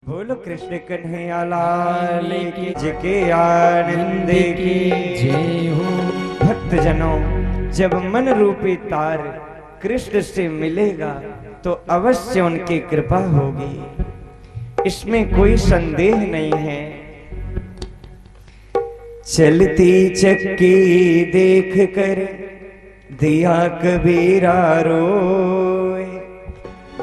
बोलो कृष्ण कन्हैया लाल की जके आनंद की जय हो। भक्तजनों, जब मन रूपी तार कृष्ण से मिलेगा तो अवश्य उनकी कृपा होगी, इसमें कोई संदेह नहीं है। चलती चक्की देख कर दिया कबीरा रोए,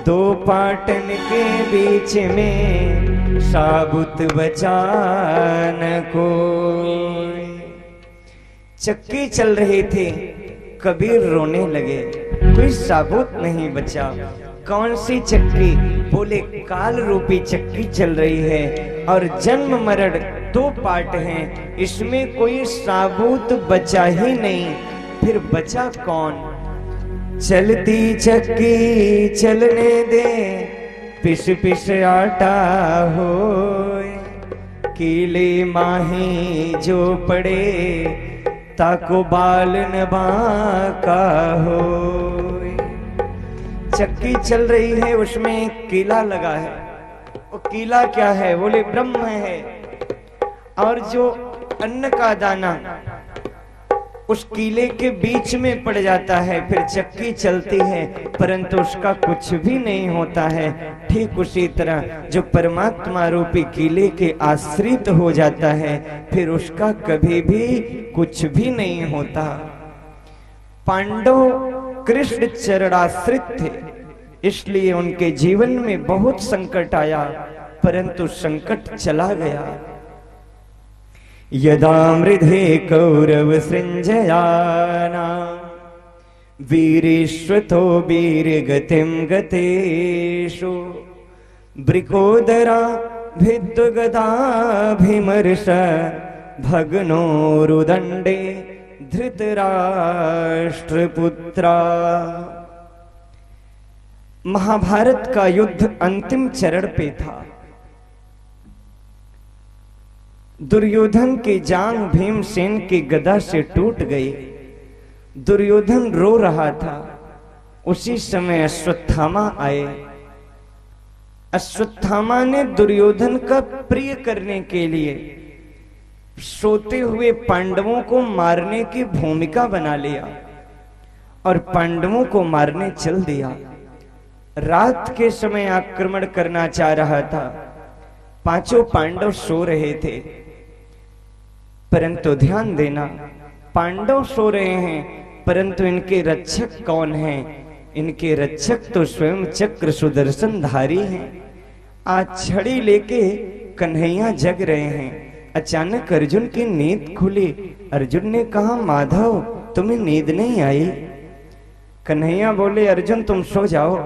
दो पाटन के बीच में साबुत बचा न कोई। चक्की चल रही थी, कबीर रोने लगे, कोई साबुत नहीं बचा। कौन सी चक्की? बोले काल रूपी चक्की चल रही है और जन्म मरण दो पार्ट हैं, इसमें कोई साबुत बचा ही नहीं। फिर बचा कौन? चलती चक्की चलने दे, पिस पिस आटा होए, कीले माही जो पड़े ताको बाल न बाका होए। चक्की चल रही है, उसमें एक कीला लगा है। वो कीला क्या है? बोले ब्रह्म है। और जो अन्न का दाना उस कीले के बीच में पड़ जाता है, फिर चक्की चलती है परंतु उसका कुछ भी नहीं होता है। ठीक उसी तरह जो परमात्मा रूपी कीले के आश्रित हो जाता है, फिर उसका कभी भी कुछ भी नहीं होता। पांडव कृष्ण चरणाश्रित थे, इसलिए उनके जीवन में बहुत संकट आया, परंतु संकट चला गया। यदा मृधे कौरव सृंजयाना, वीरेश्वतो वीरगतिं गतेषु, ब्रिकोदरा भिद्गदाभिमर्श, भग्नोरुदंडे धृतराष्ट्रपुत्रा। महाभारत का युद्ध अंतिम चरण पे था। दुर्योधन की जांघ भीमसेन की गदा से टूट गई। दुर्योधन रो रहा था। उसी समय अश्वत्थामा आए। अश्वत्थामा ने दुर्योधन का प्रिय करने के लिए सोते हुए पांडवों को मारने की भूमिका बना लिया और पांडवों को मारने चल दिया। रात के समय आक्रमण करना चाह रहा था। पांचों पांडव सो रहे थे, परंतु ध्यान देना, पांडव सो रहे हैं परंतु इनके रक्षक कौन हैं? इनके रक्षक तो स्वयं चक्र सुदर्शनधारी हैं। आज छड़ी लेके कन्हैया जग रहे हैं। अचानक अर्जुन की नींद खुली। अर्जुन ने कहा, माधव तुम्हें नींद नहीं आई? कन्हैया बोले, अर्जुन तुम सो जाओ,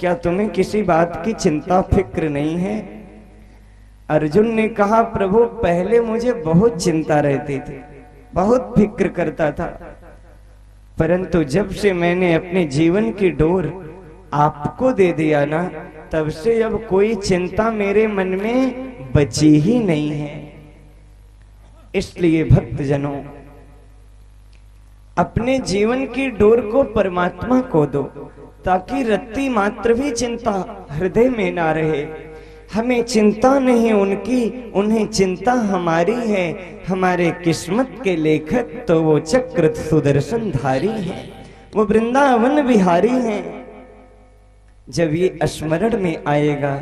क्या तुम्हें किसी बात की चिंता फिक्र नहीं है? अर्जुन ने कहा, प्रभु पहले मुझे बहुत चिंता रहती थी, बहुत फिक्र करता था, परंतु जब से मैंने अपने जीवन की डोर आपको दे दिया ना, तब से अब कोई चिंता मेरे मन में बची ही नहीं है। इसलिए भक्तजनों, अपने जीवन की डोर को परमात्मा को दो, ताकि रत्ती मात्र भी चिंता हृदय में ना रहे। हमें चिंता नहीं उनकी, उन्हें चिंता हमारी है। हमारे किस्मत के लेखक तो वो चक्र सुदर्शनधारी हैं, वो वृंदावन बिहारी हैं। जब ये स्मरण में आएगा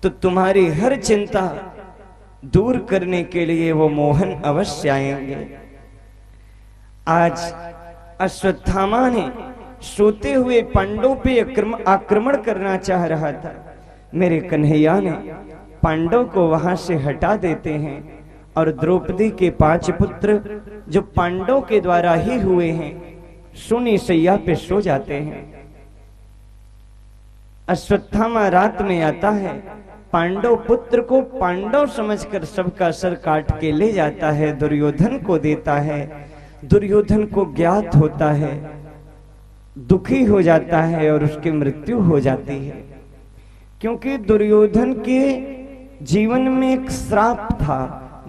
तो तुम्हारी हर चिंता दूर करने के लिए वो मोहन अवश्य आएंगे। आज अश्वत्थामा ने सोते हुए पांडवों पे आक्रमण करना चाह रहा था। मेरे कन्हैया ने पांडव को वहां से हटा देते हैं और द्रौपदी के 5 पुत्र जो पांडव के द्वारा ही हुए हैं, सुनी सैया पे सो जाते हैं। अश्वत्थामा रात में आता है, पांडव पुत्र को पांडव समझकर सबका सर काट के ले जाता है, दुर्योधन को देता है। दुर्योधन को ज्ञात होता है, दुखी हो जाता है और उसकी मृत्यु हो जाती है, क्योंकि दुर्योधन के जीवन में एक श्राप था,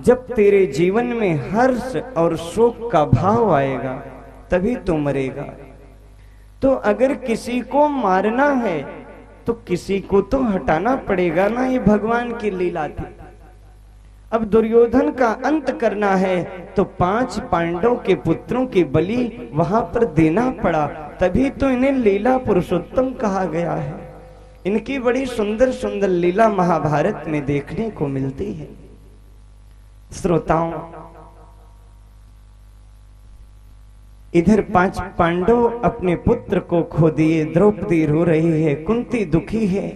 जब तेरे जीवन में हर्ष और शोक का भाव आएगा तभी तो मरेगा। तो अगर किसी को मारना है तो किसी को तो हटाना पड़ेगा ना, ये भगवान की लीला थी। अब दुर्योधन का अंत करना है तो 5 पांडव के पुत्रों की बलि वहां पर देना पड़ा, तभी तो इन्हें लीला पुरुषोत्तम कहा गया है। इनकी बड़ी सुंदर सुंदर लीला महाभारत में देखने को मिलती है। श्रोताओं, इधर 5 पांडव अपने पुत्र को खो दिए, द्रौपदी रो रही है, कुंती दुखी है,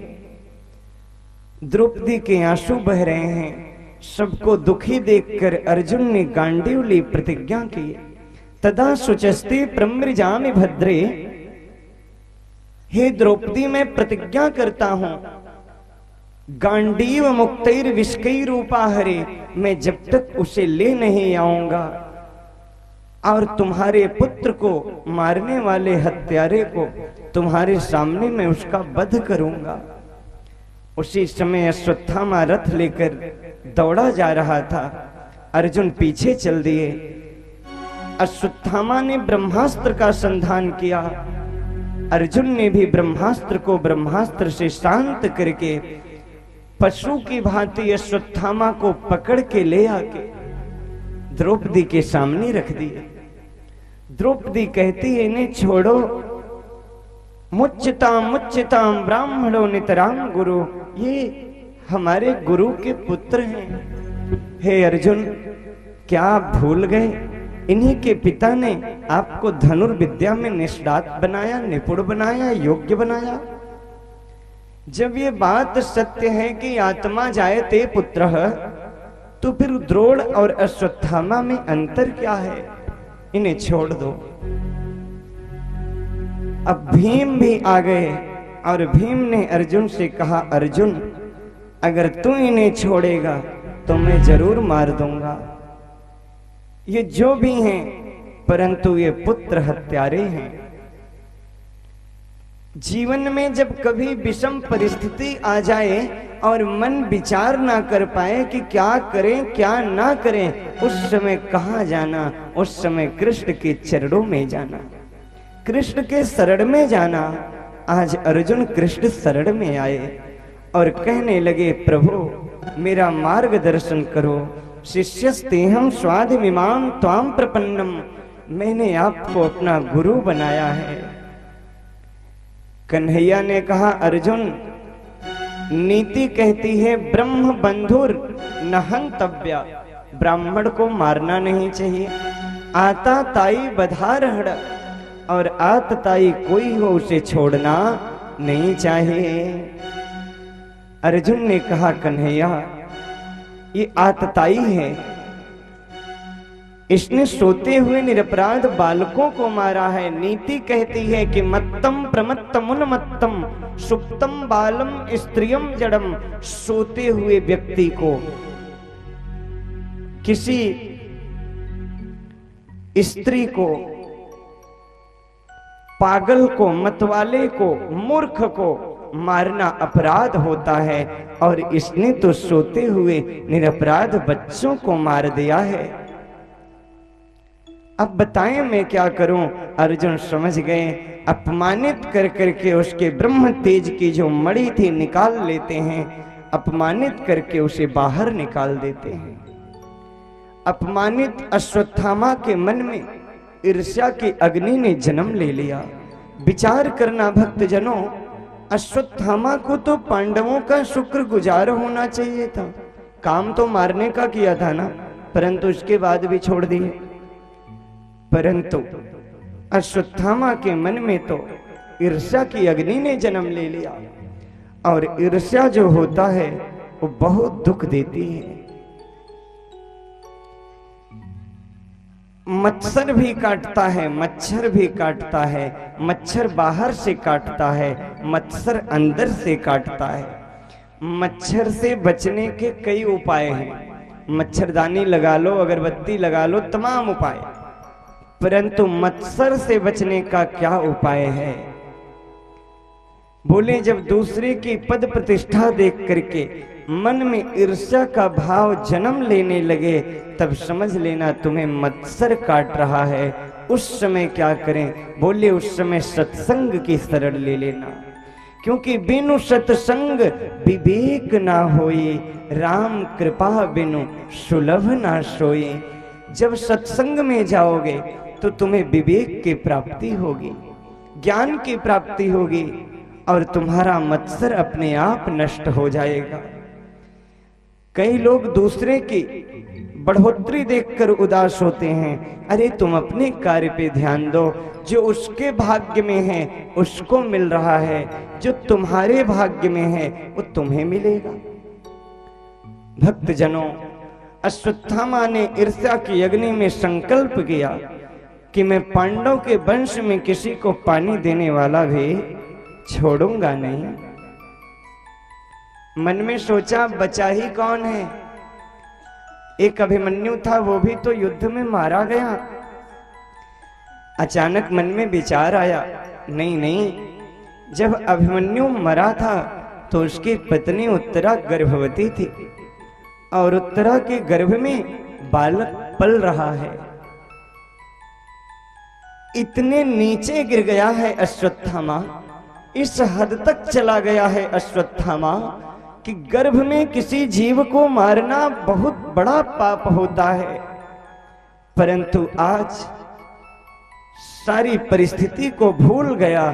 द्रौपदी के आंसू बह रहे हैं। सबको दुखी देखकर अर्जुन ने गांडीव ली प्रतिज्ञा की। तदा शुचस्ते प्रम्रजामि भद्रे, हे द्रौपदी मैं प्रतिज्ञा करता हूं, गांडीव मुक्तैर विष्कैर रूपाहरे, मैं जब तक उसे ले नहीं आऊंगा और तुम्हारे पुत्र को मारने वाले हत्यारे को तुम्हारे सामने मैं उसका वध करूंगा। उसी समय अश्वत्थामा रथ लेकर दौड़ा जा रहा था, अर्जुन पीछे चल दिए। अश्वत्थामा ने ब्रह्मास्त्र का संधान किया, अर्जुन ने भी ब्रह्मास्त्र को ब्रह्मास्त्र से शांत करके पशु की भांति अश्वत्थामा को पकड़ के ले आके द्रौपदी के सामने रख दिया। द्रौपदी कहती है, इन्हें छोड़ो, मुच्यताम मुच्यताम ब्राह्मणो नितराम गुरु, ये हमारे गुरु के पुत्र हैं। हे अर्जुन, क्या आप भूल गए, इन्हीं के पिता ने आपको धनुर्विद्या में निष्णात बनाया, निपुण बनाया, योग्य बनाया। जब ये बात सत्य है कि आत्मा जायते पुत्रः, तो फिर द्रोण और अश्वत्थामा में अंतर क्या है? इन्हें छोड़ दो। अब भीम भी आ गए और भीम ने अर्जुन से कहा, अर्जुन अगर तू इन्हें छोड़ेगा तो मैं जरूर मार दूंगा। ये जो भी हैं, परंतु ये पुत्र हत्यारे हैं। जीवन में जब कभी विषम परिस्थिति आ जाए और मन विचार ना कर पाए कि क्या करें क्या ना करें, उस समय कहाँ जाना? उस समय कृष्ण के चरणों में जाना, कृष्ण के शरण में जाना। आज अर्जुन कृष्ण शरण में आए और कहने लगे, प्रभु मेरा मार्गदर्शन करो। शिष्यस्तेहं स्वाधिमिमां त्वां प्रपन्नम, मैंने आपको अपना गुरु बनाया है। कन्हैया ने कहा, अर्जुन नीति कहती है ब्रह्म बंधुर न हंतव्य, ब्राह्मण को मारना नहीं चाहिए। आता ताई बधारहड़, और आतताई कोई हो उसे छोड़ना नहीं चाहिए। अर्जुन ने कहा, कन्हैया ये आतताई है, इसने सोते हुए निरपराध बालकों को मारा है। नीति कहती है कि मत्तम प्रमत्तम उन्मत्तम सुप्तम बालम स्त्रियम जड़म, सोते हुए व्यक्ति को, किसी स्त्री को, पागल को, मतवाले को, मूर्ख को मारना अपराध होता है, और इसने तो सोते हुए निरपराध बच्चों को मार दिया है। अब बताएं मैं क्या करूं? अर्जुन समझ गए, अपमानित कर करके उसके ब्रह्म तेज की जो मणि थी निकाल लेते हैं, अपमानित करके उसे बाहर निकाल देते हैं। अपमानित अश्वत्थामा के मन में ईर्ष्या की अग्नि ने जन्म ले लिया। विचार करना भक्तजनों, अश्वत्थामा को तो पांडवों का शुक्रगुजार होना चाहिए था, काम तो मारने का किया था ना, परंतु उसके बाद भी छोड़ दिए। परंतु अश्वत्थामा के मन में तो ईर्ष्या की अग्नि ने जन्म ले लिया, और ईर्ष्या जो होता है वो बहुत दुख देती है। मच्छर भी काटता है, मच्छर भी काटता है, मच्छर बाहर से काटता है, मच्छर अंदर से काटता है। मच्छर से बचने के कई उपाय हैं, मच्छरदानी लगा लो, अगरबत्ती लगा लो, तमाम उपाय, परंतु मच्छर से बचने का क्या उपाय है? बोले, जब दूसरे की पद प्रतिष्ठा देख करके मन में ईर्ष्या का भाव जन्म लेने लगे, तब समझ लेना तुम्हें मत्सर काट रहा है। उस समय क्या करें? बोले, उस समय सत्संग की शरण ले लेना। क्योंकि बिनु सत्संग विवेक ना होए, राम कृपा बिनु सुलभ ना सोए। जब सत्संग में जाओगे तो तुम्हें विवेक की प्राप्ति होगी, ज्ञान की प्राप्ति होगी और तुम्हारा मत्सर अपने आप नष्ट हो जाएगा। कई लोग दूसरे की बढ़ोतरी देखकर उदास होते हैं। अरे तुम अपने कार्य पे ध्यान दो, जो उसके भाग्य में है उसको मिल रहा है, जो तुम्हारे भाग्य में है वो तुम्हें मिलेगा। भक्तजनों, अश्वत्थामा ने ईर्ष्या की अग्नि में संकल्प किया कि मैं पांडव के वंश में किसी को पानी देने वाला भी छोड़ूंगा नहीं। मन में सोचा बचा ही कौन है, एक अभिमन्यु था, वो भी तो युद्ध में मारा गया। अचानक मन में विचार आया, नहीं नहीं, जब अभिमन्यु मरा था तो उसकी पत्नी उत्तरा गर्भवती थी और उत्तरा के गर्भ में बालक पल रहा है। इतने नीचे गिर गया है अश्वत्थामा, इस हद तक चला गया है अश्वत्थामा कि गर्भ में किसी जीव को मारना बहुत बड़ा पाप होता है। परंतु आज सारी परिस्थिति को भूल गया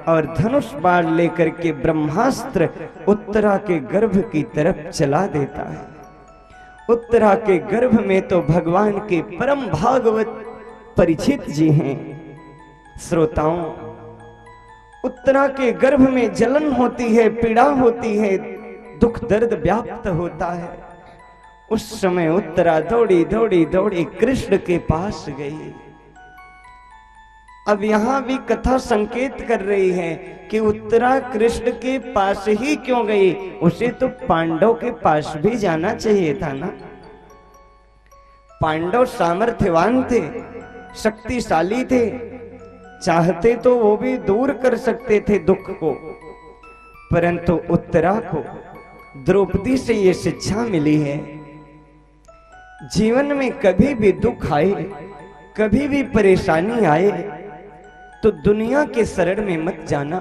और धनुष बाण लेकर के ब्रह्मास्त्र उत्तरा के गर्भ की तरफ चला देता है। उत्तरा के गर्भ में तो भगवान के परम भागवत परीक्षित जी हैं। श्रोताओं, उत्तरा के गर्भ में जलन होती है, पीड़ा होती है, दुख दर्द व्याप्त होता है। उस समय उत्तरा दौड़ी दौड़ी दौड़ी कृष्ण के पास गई। अब यहां भी कथा संकेत कर रही है कि उत्तरा कृष्ण के पास ही क्यों गई, उसे तो पांडव के पास भी जाना चाहिए था ना। पांडव सामर्थ्यवान थे, शक्तिशाली थे, चाहते तो वो भी दूर कर सकते थे दुख को। परंतु उत्तरा को द्रौपदी से ये शिक्षा मिली है, जीवन में कभी भी दुख आए, कभी भी परेशानी आए तो दुनिया के शरण में मत जाना,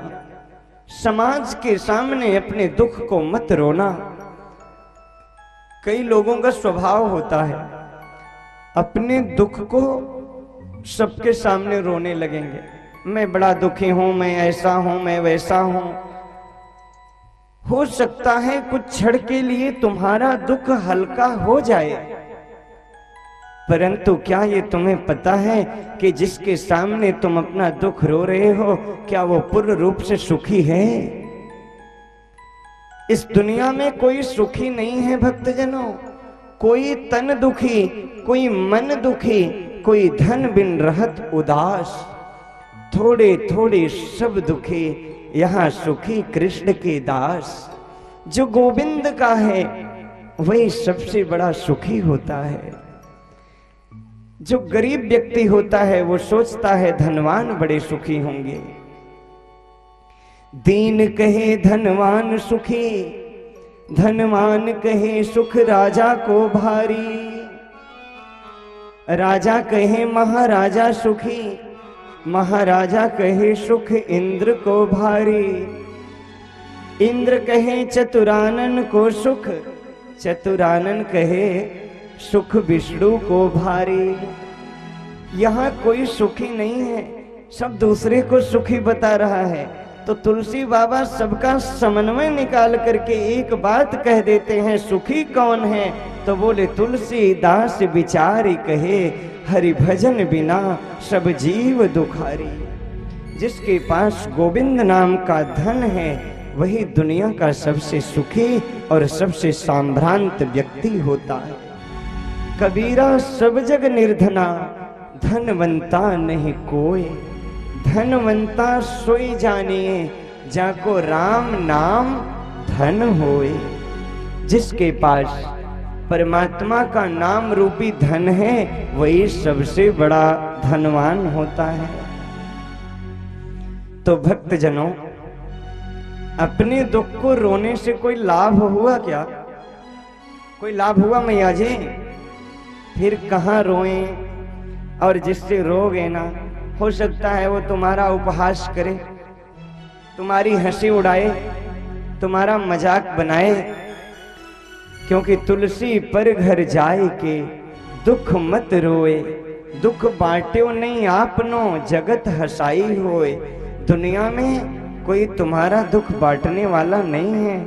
समाज के सामने अपने दुख को मत रोना। कई लोगों का स्वभाव होता है अपने दुख को सबके सामने रोने लगेंगे, मैं बड़ा दुखी हूं, मैं ऐसा हूं, मैं वैसा हूं। हो सकता है कुछ क्षण के लिए तुम्हारा दुख हल्का हो जाए, परंतु क्या ये तुम्हें पता है कि जिसके सामने तुम अपना दुख रो रहे हो, क्या वो पूर्ण रूप से सुखी है? इस दुनिया में कोई सुखी नहीं है भक्तजनों। कोई तन दुखी, कोई मन दुखी, कोई धन बिन रहत उदास। थोड़े थोड़े सब दुखी, यहाँ सुखी कृष्ण के दास। जो गोविंद का है वही सबसे बड़ा सुखी होता है। जो गरीब व्यक्ति होता है वो सोचता है धनवान बड़े सुखी होंगे। दीन कहे धनवान सुखी, धनवान कहे सुख राजा को भारी। राजा कहे महाराजा सुखी, महाराजा कहे सुख इंद्र को भारी। इंद्र कहे चतुरानन को सुख, चतुरानन कहे सुख विष्णु को भारी। यहाँ कोई सुखी नहीं है, सब दूसरे को सुखी बता रहा है। तो तुलसी बाबा सबका समन्वय निकाल करके एक बात कह देते हैं, सुखी कौन है? तो बोले तुलसीदास विचारी कहे, हरि भजन बिना सब जीव दुखारी। जिसके पास गोविंद नाम का धन है वही दुनिया का सबसे सुखी और सबसे संभ्रांत व्यक्ति होता है। कबीरा सब जग निर्धना, धनवंता नहीं कोई। धनवंता सोई जानिए, जाको राम नाम धन होए। जिसके पास परमात्मा का नाम रूपी धन है वही सबसे बड़ा धनवान होता है। तो भक्तजनों, अपने दुख को रोने से कोई लाभ हुआ क्या? कोई लाभ हुआ मैया जी? फिर कहाँ रोएं? और जिससे रोगे ना, हो सकता है वो तुम्हारा उपहास करे, तुम्हारी हंसी उड़ाए, तुम्हारा मजाक बनाए, क्योंकि तुलसी पर घर जाए के दुख मत रोए, दुख बांट्यो नहीं आपनो जगत हसाई होए। दुनिया में कोई तुम्हारा दुख बांटने वाला नहीं है,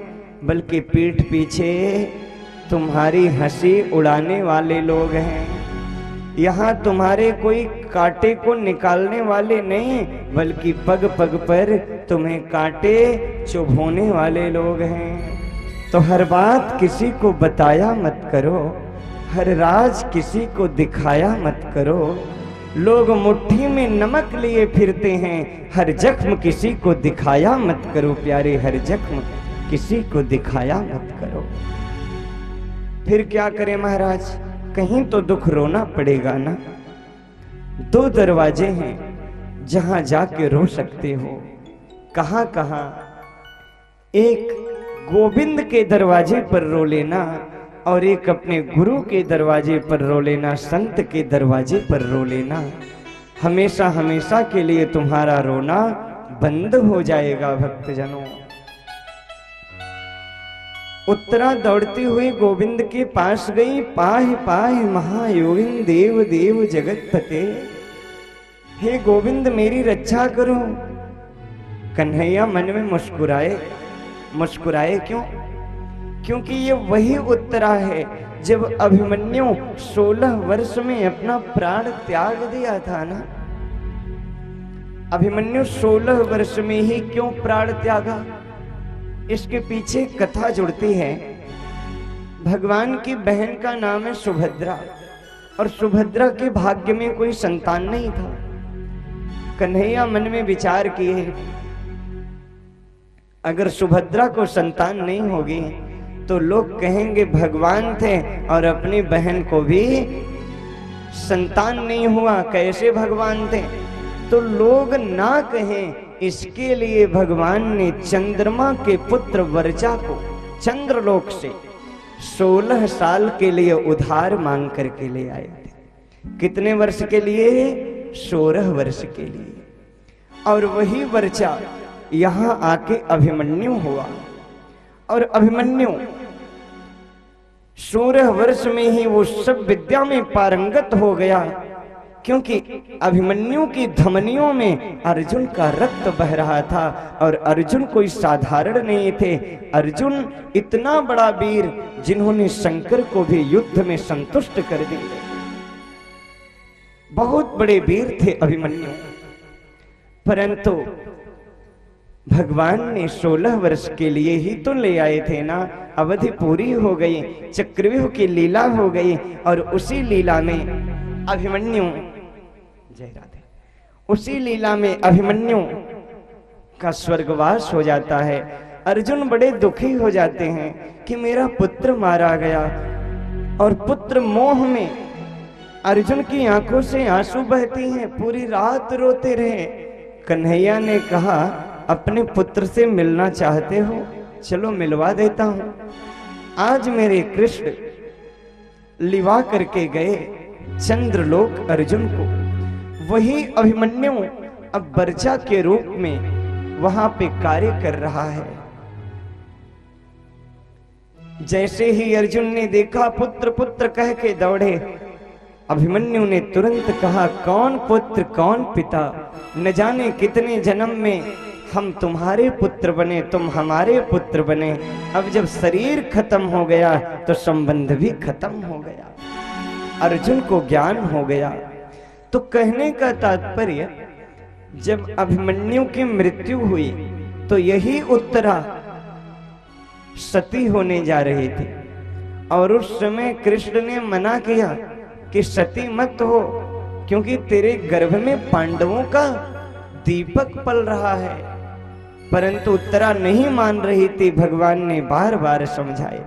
बल्कि पीठ पीछे तुम्हारी हंसी उड़ाने वाले लोग हैं। यहाँ तुम्हारे कोई कांटे को निकालने वाले नहीं, बल्कि पग पग पर तुम्हें कांटे चुभोने वाले लोग हैं। तो हर बात किसी को बताया मत करो, हर राज किसी को दिखाया मत करो। लोग मुट्ठी में नमक लिए फिरते हैं, हर जख्म किसी को दिखाया मत करो प्यारे, हर जख्म किसी को दिखाया मत करो। फिर क्या करें महाराज, कहीं तो दुख रोना पड़ेगा ना। दो दरवाजे हैं जहां जाके रो सकते हो। कहां कहां? एक गोविंद के दरवाजे पर रो लेना, और एक अपने गुरु के दरवाजे पर रो लेना, संत के दरवाजे पर रो लेना। हमेशा हमेशा के लिए तुम्हारा रोना बंद हो जाएगा भक्तजनों। उत्तरा दौड़ती हुई गोविंद के पास गई। पाहि पाहि महायोगिन देव देव जगतपते, हे गोविंद मेरी रक्षा करो। कन्हैया मन में मुस्कुराए। मुस्कुराए क्यों? क्योंकि ये वही उत्तरा है जब अभिमन्यु 16 वर्ष में अपना प्राण त्याग दिया था ना। अभिमन्यु 16 वर्ष में ही क्यों प्राण त्यागा, इसके पीछे कथा जुड़ती है। भगवान की बहन का नाम है सुभद्रा, और सुभद्रा के भाग्य में कोई संतान नहीं था। कन्हैया मन में विचार किए, अगर सुभद्रा को संतान नहीं होगी तो लोग कहेंगे भगवान थे और अपनी बहन को भी संतान नहीं हुआ, कैसे भगवान थे? तो लोग ना कहें, इसके लिए भगवान ने चंद्रमा के पुत्र वर्चा को चंद्रलोक से 16 साल के लिए उधार मांग करके ले आए थे। कितने वर्ष के लिए? 16 वर्ष के लिए। और वही वर्चा यहां आके अभिमन्यु हुआ। और अभिमन्यु 16 वर्ष में ही वो सब विद्या में पारंगत हो गया, क्योंकि अभिमन्यु की धमनियों में अर्जुन का रक्त बह रहा था। और अर्जुन कोई साधारण नहीं थे। अर्जुन इतना बड़ा वीर जिन्होंने शंकर को भी युद्ध में संतुष्ट कर दिया। बहुत बड़े वीर थे अभिमन्यु। परंतु भगवान ने 16 वर्ष के लिए ही तो ले आए थे ना। अवधि पूरी हो गई, चक्रव्यूह की लीला हो गई, और उसी लीला में अभिमन्यु, जय राधे, उसी लीला में अभिमन्यु का स्वर्गवास हो जाता है। अर्जुन बड़े दुखी हो जाते हैं कि मेरा पुत्र मारा गया, और पुत्र मोह में अर्जुन की आंखों से आंसू बहती हैं। पूरी रात रोते रहे। कन्हैया ने कहा, अपने पुत्र से मिलना चाहते हो? चलो मिलवा देता हूं। आज मेरे कृष्ण लिवा करके गए चंद्रलोक अर्जुन को। वही अभिमन्यु अब वर्चा के रूप में वहां पे कार्य कर रहा है। जैसे ही अर्जुन ने देखा, पुत्र पुत्र कह के दौड़े। अभिमन्यु ने तुरंत कहा, कौन पुत्र कौन पिता, न जाने कितने जन्म में हम तुम्हारे पुत्र बने, तुम हमारे पुत्र बने। अब जब शरीर खत्म हो गया तो संबंध भी खत्म हो गया। अर्जुन को ज्ञान हो गया। तो कहने का तात्पर्य, जब अभिमन्यु की मृत्यु हुई तो यही उत्तरा सती होने जा रही थी, और उस समय कृष्ण ने मना किया कि सती मत हो, क्योंकि तेरे गर्भ में पांडवों का दीपक पल रहा है। परंतु उत्तरा नहीं मान रही थी। भगवान ने बार बार समझाए।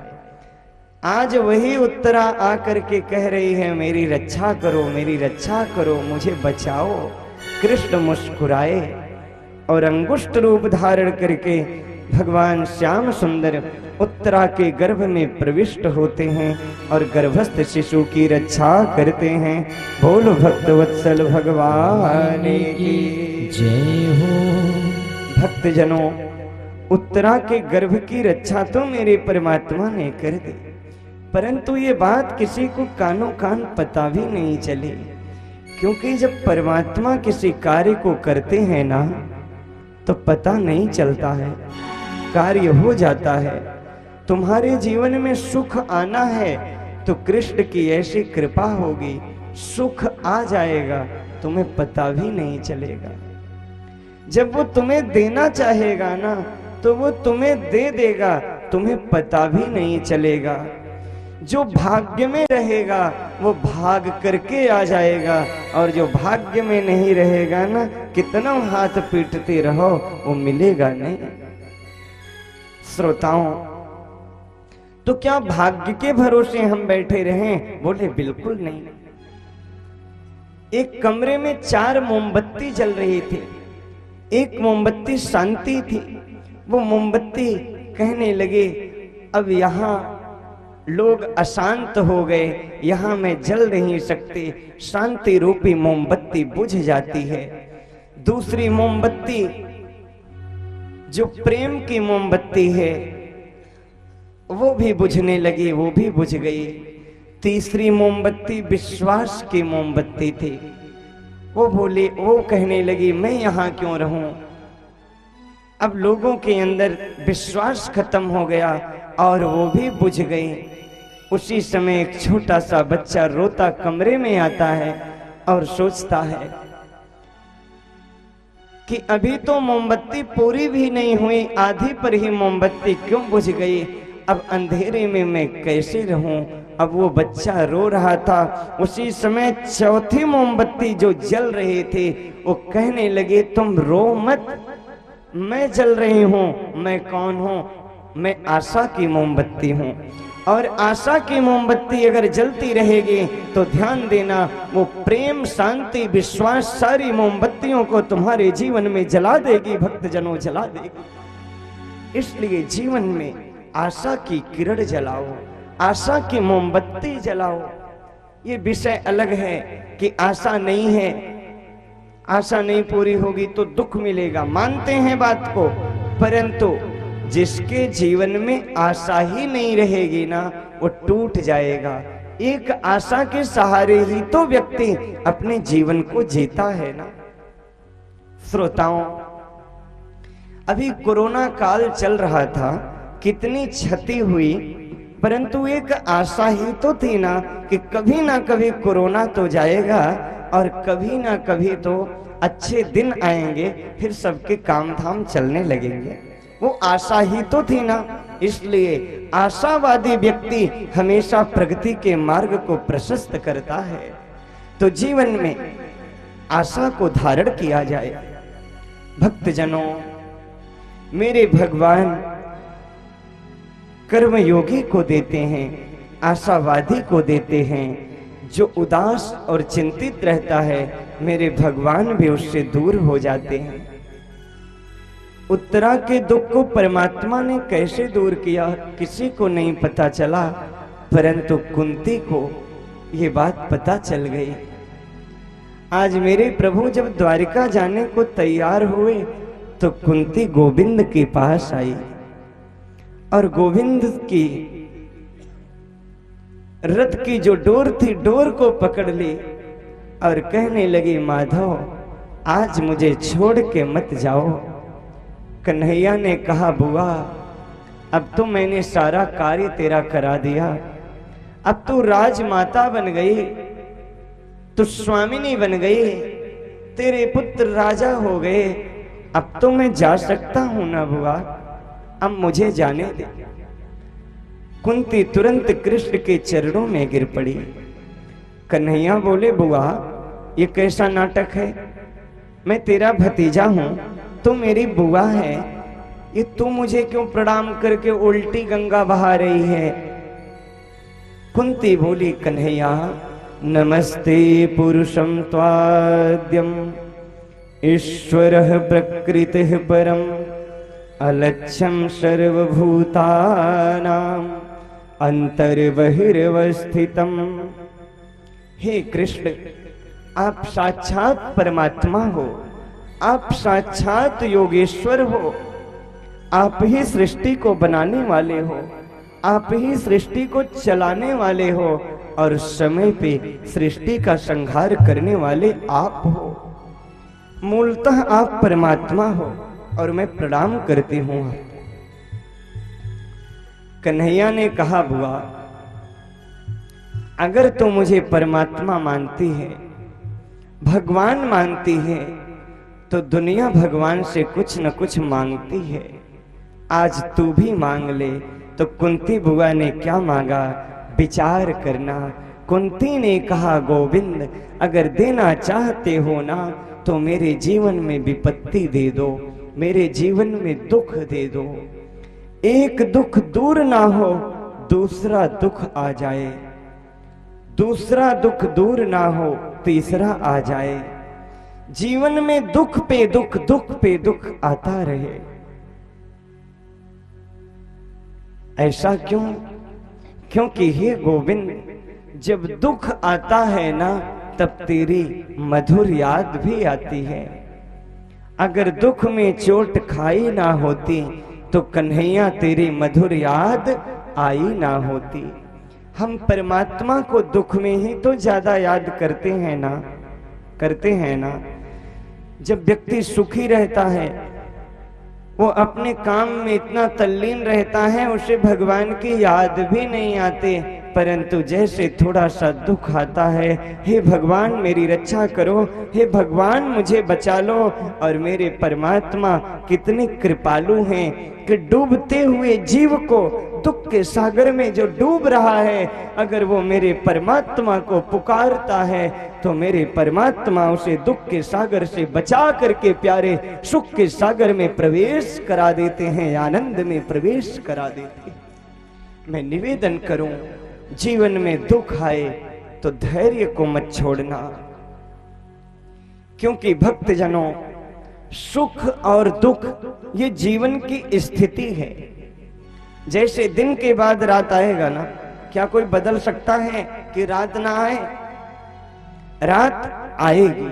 आज वही उत्तरा आकर के कह रही है, मेरी रक्षा करो, मेरी रक्षा करो, मुझे बचाओ। कृष्ण मुस्कुराए और अंगुष्ठ रूप धारण करके भगवान श्याम सुंदर उत्तरा के गर्भ में प्रविष्ट होते हैं और गर्भस्थ शिशु की रक्षा करते हैं। बोलो भक्त वत्सल भगवान की जय हो। भक्त भक्तजनों, उत्तरा के गर्भ की रक्षा तो मेरे परमात्मा ने कर दी, परंतु ये बात किसी को कानों कान पता भी नहीं चली। क्योंकि जब परमात्मा किसी कार्य को करते हैं ना, तो पता नहीं चलता है, कार्य हो जाता है। तुम्हारे जीवन में सुख आना है तो कृष्ण की ऐसी कृपा होगी, सुख आ जाएगा, तुम्हें पता भी नहीं चलेगा। जब वो तुम्हें देना चाहेगा ना, तो वो तुम्हें दे देगा, तुम्हें पता भी नहीं चलेगा। जो भाग्य में रहेगा वो भाग करके आ जाएगा, और जो भाग्य में नहीं रहेगा ना, कितना हाथ पीटते रहो वो मिलेगा नहीं। श्रोताओं, तो क्या भाग्य के भरोसे हम बैठे रहें? बोले बिल्कुल नहीं। एक कमरे में 4 मोमबत्ती जल रही थी। एक मोमबत्ती शांति थी। वो मोमबत्ती कहने लगे, अब यहाँ लोग अशांत हो गए, यहाँ मैं जल नहीं सकती, शांति रूपी मोमबत्ती बुझ जाती है। दूसरी मोमबत्ती जो प्रेम की मोमबत्ती है वो भी बुझने लगी, वो भी बुझ गई। तीसरी मोमबत्ती विश्वास की मोमबत्ती थी। वो कहने लगी, मैं यहाँ क्यों रहूं? अब लोगों के अंदर विश्वास खत्म हो गया और वो भी बुझ गई। उसी समय एक छोटा सा बच्चा रोता कमरे में आता है और सोचता है कि अभी तो मोमबत्ती पूरी भी नहीं हुई, आधी पर ही मोमबत्ती क्यों बुझ गई? अब अंधेरे में मैं कैसे रहूं? अब वो बच्चा रो रहा था। उसी समय चौथी मोमबत्ती जो जल रही थी वो कहने लगे, तुम रो मत, मैं जल रही हूं। मैं कौन हूं? मैं आशा की मोमबत्ती हूं, और आशा की मोमबत्ती अगर जलती रहेगी तो ध्यान देना, वो प्रेम, शांति, विश्वास सारी मोमबत्तियों को तुम्हारे जीवन में जला देगी। भक्तजनों, जला देगी। इसलिए जीवन में आशा की किरण जलाओ, आशा की मोमबत्ती जलाओ। ये विषय अलग है कि आशा नहीं है, आशा नहीं पूरी होगी तो दुख मिलेगा, मानते हैं बात को। परंतु जिसके जीवन में आशा ही नहीं रहेगी ना, वो टूट जाएगा। एक आशा के सहारे ही तो व्यक्ति अपने जीवन को जीता है ना। श्रोताओं, अभी कोरोना काल चल रहा था, कितनी क्षति हुई, परंतु एक आशा ही तो थी ना कि कभी ना कभी कोरोना तो जाएगा और कभी ना कभी तो अच्छे दिन आएंगे, फिर सबके काम धाम चलने लगेंगे। वो आशा ही तो थी ना। इसलिए आशावादी व्यक्ति हमेशा प्रगति के मार्ग को प्रशस्त करता है। तो जीवन में आशा को धारण किया जाए। भक्तजनों, मेरे भगवान कर्मयोगी को देते हैं, आशावादी को देते हैं। जो उदास और चिंतित रहता है, मेरे भगवान भी उससे दूर हो जाते हैं। उत्तरा के दुख को परमात्मा ने कैसे दूर किया किसी को नहीं पता चला, परंतु कुंती को ये बात पता चल गई। आज मेरे प्रभु जब द्वारिका जाने को तैयार हुए तो कुंती गोविंद के पास आई और गोविंद की रथ की जो डोर थी, डोर को पकड़ ली और कहने लगी, माधव आज मुझे छोड़ के मत जाओ। कन्हैया ने कहा, बुआ अब तो मैंने सारा कार्य तेरा करा दिया, अब तू राजमाता बन गई, तू स्वामिनी बन गई, तेरे पुत्र राजा हो गए, अब तो मैं जा सकता हूं ना बुआ, अब मुझे जाने दे। कुंती तुरंत कृष्ण के चरणों में गिर पड़ी। कन्हैया बोले, बुआ ये कैसा नाटक है? मैं तेरा भतीजा हूं, तू मेरी बुआ है, ये तू मुझे क्यों प्रणाम करके उल्टी गंगा बहा रही है? कुंती बोली, कन्हैया नमस्ते पुरुषं त्वाद्यम ईश्वरः प्रकृतिः परम अलक्ष्यं सर्वभूतानां अंतर्बहिर्वस्थितम्। हे कृष्ण, आप साक्षात परमात्मा हो, आप साक्षात योगेश्वर हो, आप ही सृष्टि को बनाने वाले हो, आप ही सृष्टि को चलाने वाले हो और समय पे सृष्टि का संहार करने वाले आप हो। मूलतः आप परमात्मा हो और मैं प्रणाम करती हूं। कन्हैया ने कहा, बुआ अगर तू मुझे परमात्मा मानती है, भगवान मानती है, तो दुनिया भगवान से कुछ न कुछ मांगती है। आज तू भी मांग ले। तो कुंती बुआ ने क्या मांगा, विचार करना। कुंती ने कहा, गोविंद अगर देना चाहते हो ना तो मेरे जीवन में विपत्ति दे दो, मेरे जीवन में दुख दे दो। एक दुख दूर ना हो दूसरा दुख आ जाए, दूसरा दुख दूर ना हो तीसरा आ जाए। जीवन में दुख पे दुख, दुख पे दुख आता रहे। ऐसा क्यों? क्योंकि हे गोविंद, जब दुख आता है ना तब तेरी मधुर याद भी आती है। अगर दुख में चोट खाई ना होती तो कन्हैया तेरी मधुर याद आई ना होती। हम परमात्मा को दुख में ही तो ज्यादा याद करते हैं ना, करते हैं ना। जब व्यक्ति सुखी रहता है, वो अपने काम में इतना तल्लीन रहता है, उसे भगवान की याद भी नहीं आती। परंतु जैसे थोड़ा सा दुख आता है, हे भगवान मेरी रक्षा करो, हे भगवान मुझे बचा लो। और मेरे परमात्मा कितने कृपालु हैं कि डूबते हुए जीव को, दुख के सागर में जो डूब रहा है, अगर वो मेरे परमात्मा को पुकारता है तो मेरे परमात्मा उसे दुख के सागर से बचा करके प्यारे सुख के सागर में प्रवेश करा देते हैं, आनंद में प्रवेश करा देते हैं। मैं निवेदन करूं, जीवन में दुख आए तो धैर्य को मत छोड़ना, क्योंकि भक्तजनों सुख और दुख ये जीवन की स्थिति है। जैसे दिन के बाद रात आएगा ना, क्या कोई बदल सकता है कि रात ना आए? रात आएगी।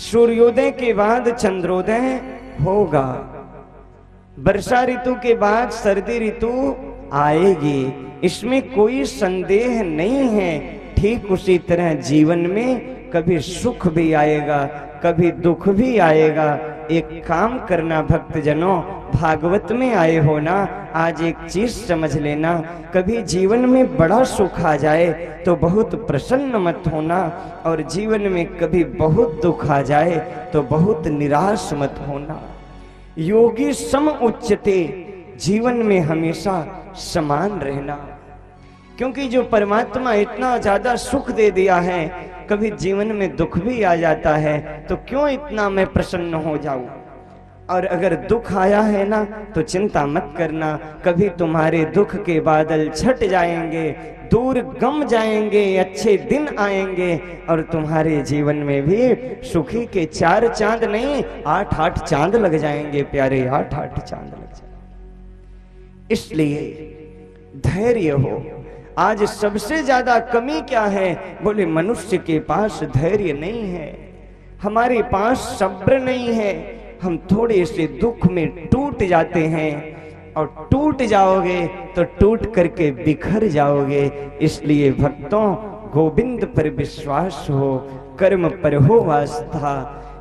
सूर्योदय के बाद चंद्रोदय होगा, वर्षा ऋतु के बाद सर्दी ऋतु आएगी, इसमें कोई संदेह नहीं है। ठीक उसी तरह जीवन में कभी सुख भी आएगा, कभी दुख भी आएगा। एक काम करना भक्तजनों, भागवत में आए हो ना, आज एक चीज समझ लेना, कभी जीवन में बड़ा सुख आ जाए तो बहुत प्रसन्न मत होना, और जीवन में कभी बहुत दुख आ जाए तो बहुत निराश मत होना। योगी सम उच्चते, जीवन में हमेशा समान रहना, क्योंकि जो परमात्मा इतना ज्यादा सुख दे दिया है, कभी जीवन में दुख भी आ जाता है, तो क्यों इतना मैं प्रसन्न हो जाऊं। और अगर दुख आया है ना तो चिंता मत करना, कभी तुम्हारे दुख के बादल छट जाएंगे, दूर गम जाएंगे, अच्छे दिन आएंगे और तुम्हारे जीवन में भी सुखी के 4 चांद नहीं 8-8 चांद लग जाएंगे प्यारे, 8-8 चांद लग जाएंगे। इसलिए धैर्य हो। आज सबसे ज्यादा कमी क्या है? बोले मनुष्य के पास धैर्य नहीं है, हमारे पास सब्र नहीं है। हम थोड़े से दुख में टूट जाते हैं, और टूट जाओगे तो टूट करके बिखर जाओगे। इसलिए भक्तों, गोविंद पर विश्वास हो, कर्म पर हो आस्था,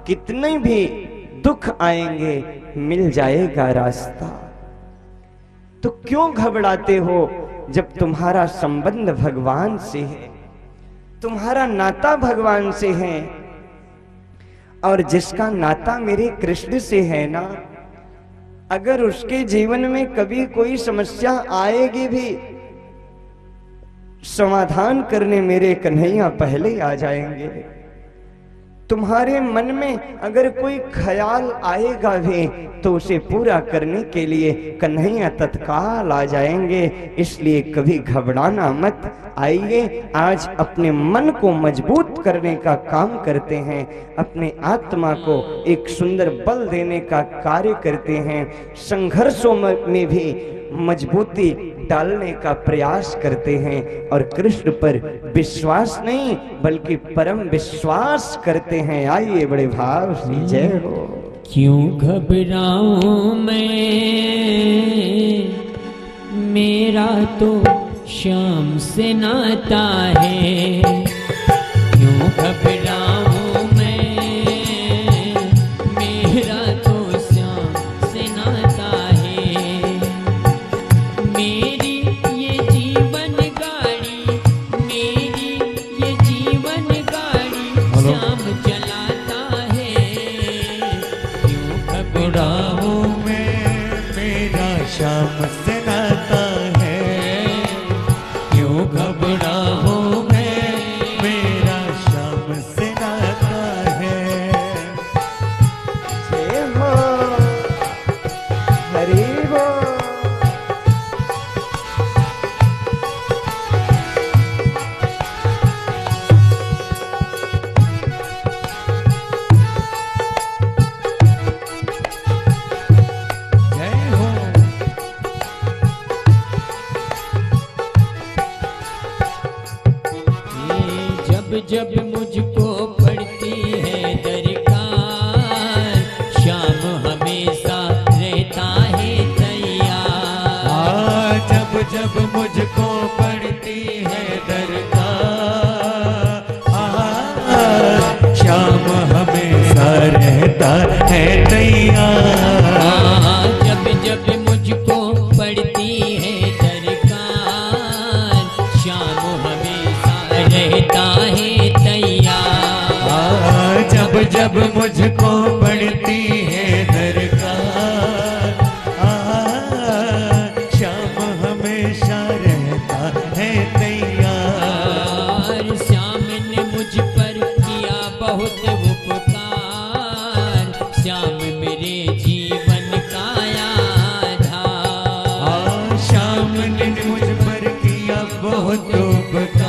कितने भी दुख आएंगे मिल जाएगा रास्ता। तो क्यों घबराते हो? जब तुम्हारा संबंध भगवान से है, तुम्हारा नाता भगवान से है, और जिसका नाता मेरे कृष्ण से है ना, अगर उसके जीवन में कभी कोई समस्या आएगी भी, समाधान करने मेरे कन्हैया पहले आ जाएंगे। तुम्हारे मन में अगर कोई ख्याल आएगा भी तो उसे पूरा करने के लिए कन्हैया तत्काल आ जाएंगे। इसलिए कभी घबराना मत। आइए आज अपने मन को मजबूत करने का काम करते हैं, अपने आत्मा को एक सुंदर बल देने का कार्य करते हैं। संघर्षों में भी मजबूती डालने का प्रयास करते हैं और कृष्ण पर विश्वास नहीं बल्कि परम विश्वास करते हैं। आइए बड़े भाव से जय हो। क्यों घबराऊं मैं, मेरा तो श्याम से नाता है। क्यों घबराऊं मैं, मेरा तो श्याम से नाता है। मेरी ये जीवन गाड़ी, मेरी ये जीवन गाड़ी श्याम चलाता है। क्यों घबराऊं मैं, मेरा श्याम से नाता है। क्यों घबराऊं मैं, मेरा श्याम से नाता है। जय हो हरि बोल। जय हो। जब जब मुझको पड़ती है दरकार, श्याम हमेशा रहता है तैयार। जब जब मुझको पड़ती है दरकार, श्याम हमेशा रहता है तैयार। जब जब मुझको पड़ती है दरकार, श्याम हमेशा रहता है तैयार। जब जब मुझको पड़ती है दरकार, श्याम हमेशा रहता है तैयार। श्याम ने मुझ पर किया बहुत उपकार, श्याम मेरे जीवन का आधार। श्याम ने मुझ पर किया बहुत उपकार,